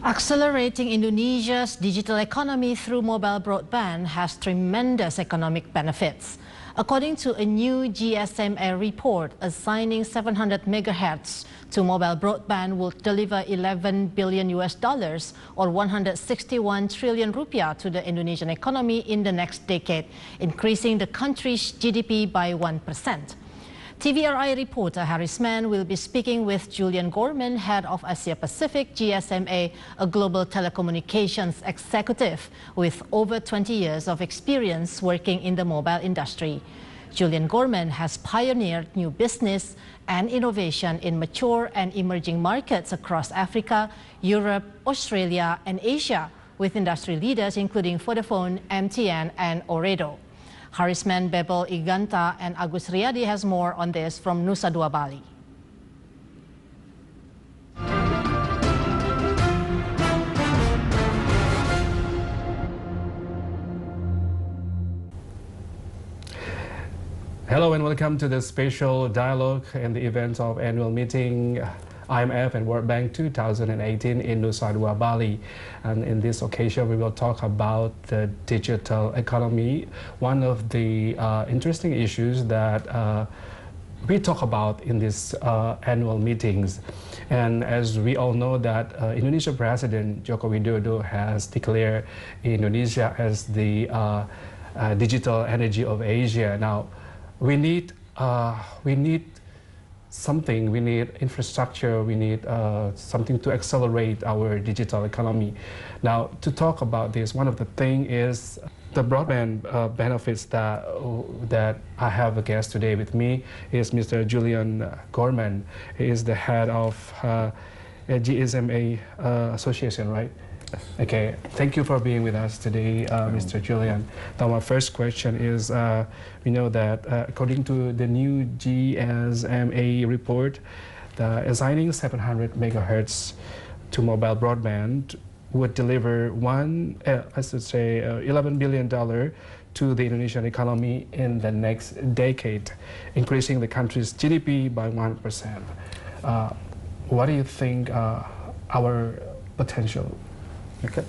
Accelerating Indonesia's digital economy through mobile broadband has tremendous economic benefits. According to a new GSMA report, assigning 700 megahertz to mobile broadband will deliver 11 billion US dollars or 161 trillion rupiah to the Indonesian economy in the next decade, increasing the country's GDP by 1%. TVRI reporter HARISMEN will be speaking with Julian, head of Asia Pacific GSMA, a global telecommunications executive with over 20 years of experience working in the mobile industry. Julian has pioneered new business and innovation in mature and emerging markets across Africa, Europe, Australia, and Asia, with industry leaders including Vodafone, MTN, and OOREDOO. HARISMEN, BABEL, INGANTA, and AGUS RIYADI has more on this from NUSA 2 Bali. Hello and welcome to the special dialogue and the events of annual meeting IMF and World Bank 2018 in NUSA 2 Bali. And in this occasion, we will talk about the digital economy, one of the interesting issues that we talk about in these annual meetings. And as we all know that Indonesian President Joko Widodo has declared Indonesia as the digital energy of Asia. Now, we need something, we need infrastructure, we need something to accelerate our digital economy. Now, to talk about this, one of the things is the broadband benefits that I have a guest today with me is Mr. Julian GORMAN. He is the head of GSMA Association, right? Yes. Okay, thank you for being with us today, Mr. Julian. Now, my first question is, we know that according to the new GSMA report, assigning 700 megahertz to mobile broadband would deliver $11 billion to the Indonesian economy in the next decade, increasing the country's GDP by 1%. What do you think our potential? Okay.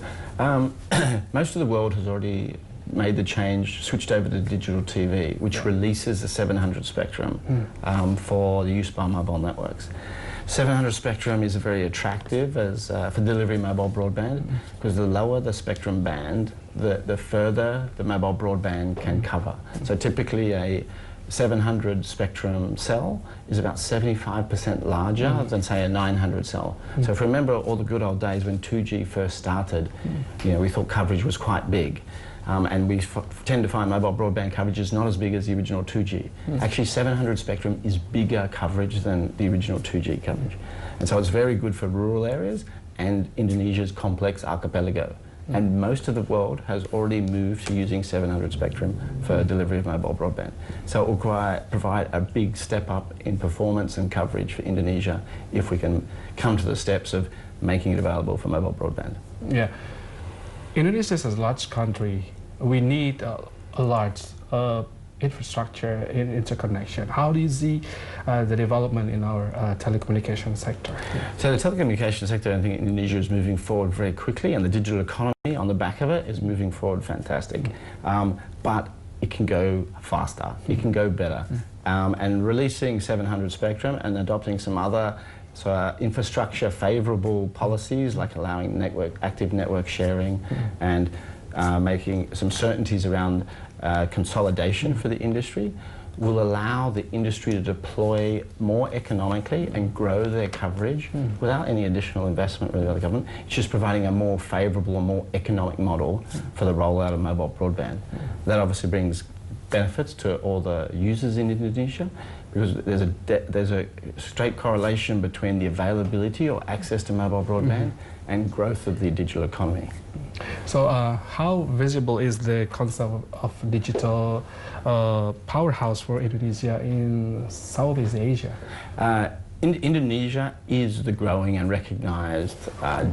Most of the world has already made the change, switched over to digital TV, which releases the 700 spectrum for the use by mobile networks. 700 spectrum is very attractive as for delivering mobile broadband because the lower the spectrum band, the further the mobile broadband can cover. So typically a 700 spectrum cell is about 75% larger than, say, a 900 cell. So if you remember all the good old days when 2G first started, you know, we thought coverage was quite big. And we tend to find mobile broadband coverage is not as big as the original 2G. Actually, 700 spectrum is bigger coverage than the original 2G coverage. And so it's very good for rural areas and Indonesia's complex archipelago. And most of the world has already moved to using 700 spectrum for delivery of mobile broadband. So it will provide a big step up in performance and coverage for Indonesia if we can come to the steps of making it available for mobile broadband. Yeah. Indonesia is a large country. We need a large infrastructure in interconnection. How do you see the development in our telecommunication sector? So the telecommunication sector, I think Indonesia is moving forward very quickly, and the digital economy on the back of it is moving forward fantastic. But it can go faster, it can go better. And releasing 700 spectrum and adopting some other infrastructure favourable policies like allowing active network sharing and making some certainties around consolidation for the industry will allow the industry to deploy more economically and grow their coverage without any additional investment really by the government. It's just providing a more favourable and more economic model for the rollout of mobile broadband. That obviously brings benefits to all the users in Indonesia because there's a straight correlation between the availability or access to mobile broadband and growth of the digital economy. So how visible is the concept of digital powerhouse for Indonesia in Southeast Asia? Indonesia is the growing and recognised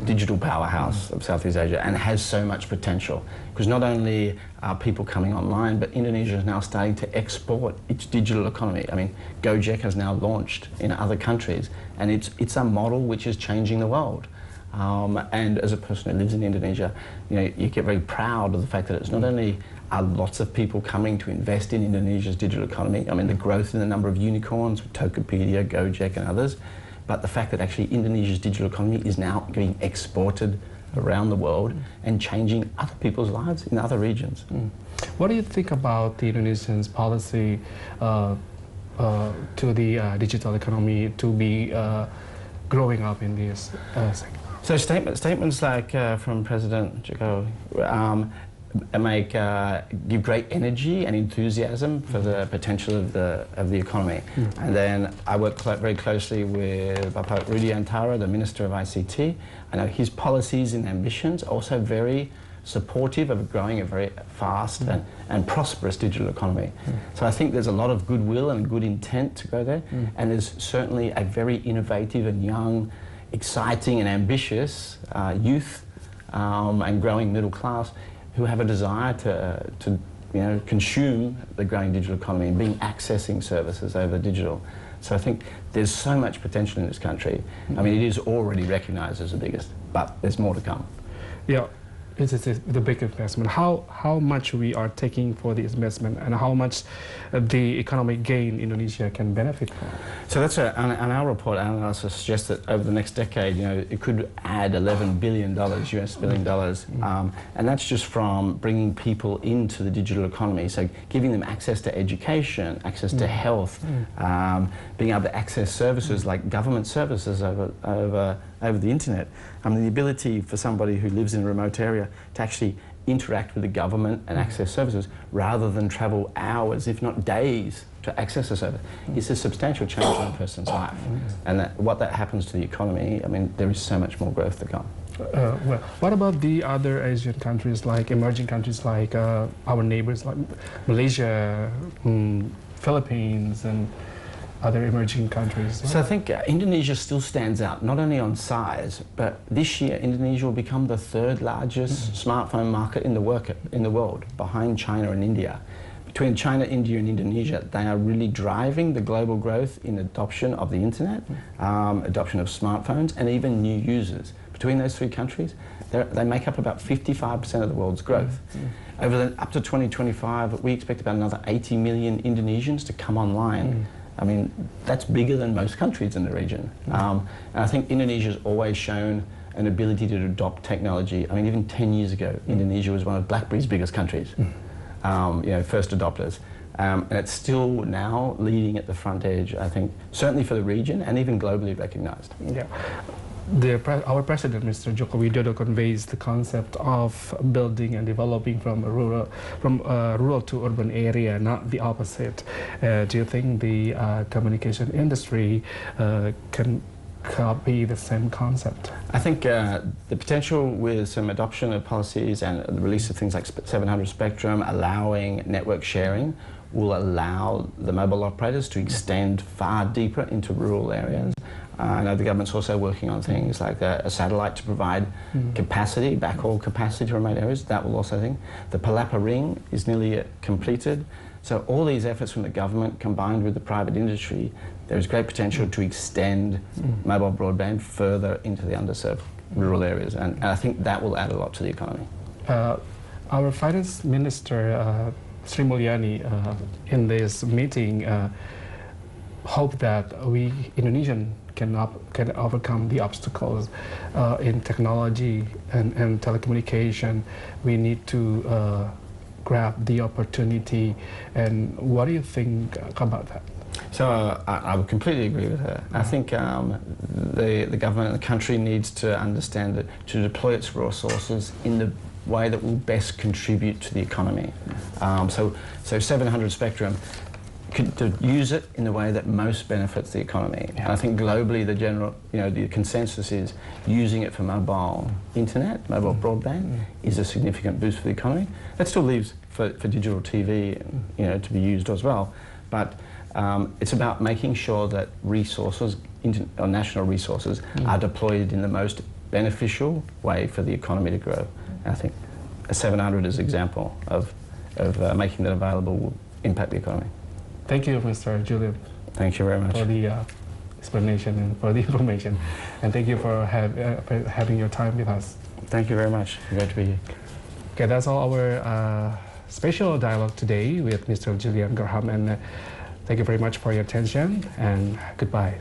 digital powerhouse of Southeast Asia and has so much potential because not only are people coming online, but Indonesia is now starting to export its digital economy. I mean, Gojek has now launched in other countries and it's a model which is changing the world. And as a person who lives in Indonesia, you get very proud of the fact that it's not only are lots of people coming to invest in Indonesia's digital economy, I mean the growth in the number of unicorns with Tokopedia, Gojek and others, but the fact that actually Indonesia's digital economy is now being exported around the world and changing other people's lives in other regions. What do you think about the Indonesians' policy to the digital economy to be growing up in this sector? So statements like from President Jokowi give great energy and enthusiasm for the potential of the economy. And then I work very closely with Bapak Rudiantara, the Minister of ICT. I know his policies and ambitions are also very supportive of growing a very fast and prosperous digital economy. So I think there's a lot of goodwill and good intent to go there, and there's certainly a very innovative and young, exciting and ambitious youth and growing middle class who have a desire to consume the growing digital economy and accessing services over digital. So I think there's so much potential in this country. I mean, it is already recognised as the biggest, but there's more to come. Yeah. It's the big investment. How much we are taking for the investment and how much the economic gain Indonesia can benefit from? So that's on our report, our analysis suggests that over the next decade, it could add $11 billion, US billion, and that's just from bringing people into the digital economy. So giving them access to education, access to health, being able to access services like government services over the internet. I mean, the ability for somebody who lives in a remote area to actually interact with the government and access services rather than travel hours, if not days, to access a service is a substantial change in a person's life. And what that happens to the economy, I mean, there is so much more growth to come. Well, what about the other Asian countries, like emerging countries like our neighbors, like Malaysia, Philippines, and other emerging countries? So I think Indonesia still stands out, not only on size, but this year Indonesia will become the third largest smartphone market in the world, behind China and India. Between China, India and Indonesia, they are really driving the global growth in adoption of the internet, adoption of smartphones, and even new users. Between those three countries, they make up about 55% of the world's growth. Up to 2025, we expect about another 80 million Indonesians to come online. I mean, that's bigger than most countries in the region. And I think Indonesia's always shown an ability to adopt technology. I mean, even 10 years ago, Indonesia was one of BlackBerry's biggest countries, first adopters. And it's still now leading at the front edge, I think, certainly for the region and even globally recognized. Yeah. Our president, Mr. Joko Widodo, conveys the concept of building and developing from rural to urban area, not the opposite. Do you think the communication industry can copy the same concept? I think the potential with some adoption of policies and the release of things like 700 spectrum, allowing network sharing, will allow the mobile operators to extend far deeper into rural areas. I know the government's also working on things like a satellite to provide capacity, backhaul capacity to remote areas. That will also think. The Palapa Ring is nearly completed. So all these efforts from the government combined with the private industry, there is great potential to extend mobile broadband further into the underserved rural areas. And I think that will add a lot to the economy. Our Finance Minister, Sri Mulyani, in this meeting, hope that we Indonesian can overcome the obstacles in technology and telecommunication. We need to grab the opportunity. And what do you think about that? So I would completely agree with her. I think the government and the country needs to understand that to deploy its resources in the way that will best contribute to the economy. So 700 spectrum, to use it in the way that most benefits the economy. And I think globally the consensus is using it for mobile internet, mobile broadband, is a significant boost for the economy. That still leaves for digital TV to be used as well. But it's about making sure that resources, national resources, are deployed in the most beneficial way for the economy to grow. And I think a 700 is an example of making that available will impact the economy. Thank you, Mr. Julian. Thank you very much. For the explanation and for the information. And thank you for having your time with us. Thank you very much. Great to be here. Okay, that's all our special dialogue today with Mr. Julian Graham, and thank you very much for your attention, and goodbye.